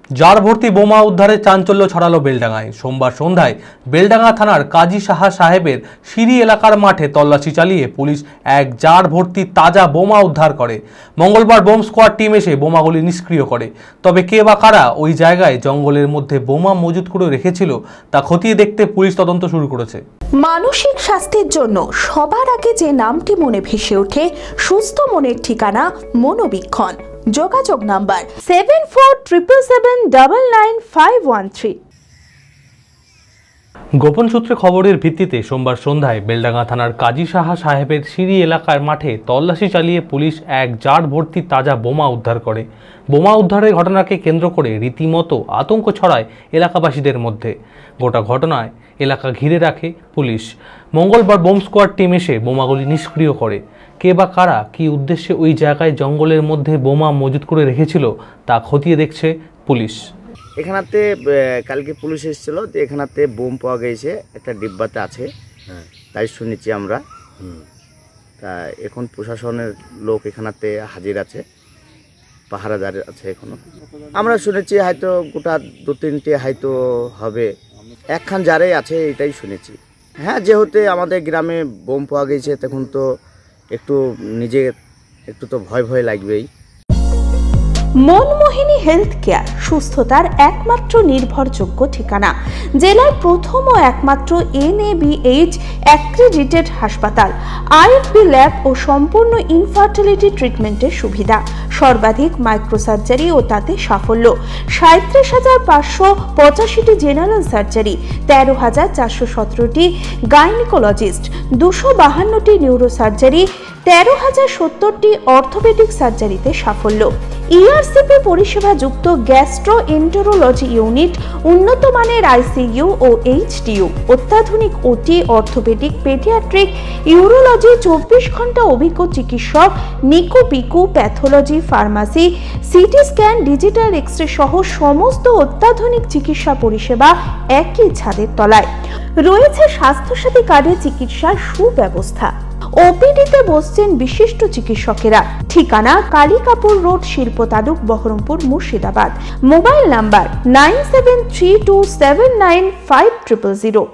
Jar ভর্তি বোমা উদ্ধারে চাঞ্চল্য ছড়ালো বেলডাঙ্গায়। সোমবার সন্ধ্যায় বেলডাঙ্গা থানার কাজী সাহা সাহেবের সিঁড়ি এলাকার মাঠে তল্লাশি চালিয়ে পুলিশ এক জার ভর্তি তাজা বোমা উদ্ধার করে। মঙ্গলবার বোম স্কোয়াড টিম এসে বোমাগুলি নিষ্ক্রিয় করে। তবে কে বা কারা ওই জায়গায় জঙ্গলের মধ্যে বোমা মজুত করে রেখেছিল তা খতিয়ে দেখতে পুলিশ তদন্ত শুরু করেছে। মানসিক স্বাস্থ্যের জন্য সবার আগে যে নামটি মনে ভেসে ওঠে, সুস্থ মনের ঠিকানা মনোবীক্ষণ। যোগাযোগ নাম্বার 7477799513। গোপন সূত্রে খবরের ভিত্তিতে সোমবার সন্ধ্যায় বেলডাঙ্গা থানার কাজী সাহা সাহেবের সিঁড়ি এলাকার মাঠে তল্লাশি চালিয়ে পুলিশ এক জার ভর্তি তাজা বোমা উদ্ধার করে। বোমা উদ্ধারের ঘটনাকে কেন্দ্র করে রীতিমতো আতঙ্ক ছড়ায় এলাকাবাসীদের মধ্যে। গোটা ঘটনায় এলাকা ঘিরে রাখে পুলিশ। মঙ্গলবার বোম স্কোয়াড টিম এসে বোমাগুলি নিষ্ক্রিয় করে। কে বা কারা কী উদ্দেশ্যে ওই জায়গায় জঙ্গলের মধ্যে বোমা মজুত করে রেখেছিল তা খতিয়ে দেখছে পুলিশ। এখানাতে কালকে পুলিশ এসেছিল যে এখানাতে বোম পাওয়া গেছে, একটা ডিব্বাতে আছে, তাই শুনেছি আমরা। তা এখন প্রশাসনের লোক এখানাতে হাজির আছে, পাহারাদার আছে। এখনো আমরা শুনেছি হয়তো গোটা 2-3টে হয়তো হবে, একখান জারেই আছে এটাই শুনেছি। হ্যাঁ, যেহেতু আমাদের গ্রামে বোম পাওয়া গেছে তখন তো একটু তো ভয় ভয় লাগবেই। মনমোহিনী হেলথ কেয়ার সুস্থতার একমাত্র নির্ভরযোগ্য ঠিকানা। জেলার প্রথম ও একমাত্র NABH অ্যাক্রেডিটেড হাসপাতাল, IFB ল্যাব ও সম্পূর্ণ ইনফার্টিলিটি ট্রিটমেন্টের সুবিধা, সর্বাধিক মাইক্রোসার্জারি ও তাতে সাফল্য, 37,585টি জেনারেল সার্জারি, 13,417টি গাইনিকোলজিস্ট, 252টি নিউরোসার্জারি, 13,070টি অর্থোপেডিক সার্জারিতে সাফল্য। ERCP পরিষেবা যুক্ত গ্যাস্ট্রোএন্টেরোলজি ইউনিট, উন্নত মানের ICU ও HDU, অত্যাধুনিক OT, অর্থোপেডিক, পেডিয়াট্রিক, ইউরোলজি, 24 ঘন্টা অভিজ্ঞ চিকিৎসক, NICU PICU, pathology, pharmacy, CT scan, digital X-ray সহ সমস্ত অত্যাধুনিক চিকিৎসা পরিষেবা একই ছাদের তলায়। রয়েছে স্বাস্থ্যসাথী কার্ডে চিকিৎসার সুব্যবস্থা। OPD-তে বসছেন বিশিষ্ট চিকিৎসকেরা। ঠিকানা কালিকাপুর রোড, শিল্প তালুক, বহরমপুর, মুর্শিদাবাদ। Mobile number 9732795000।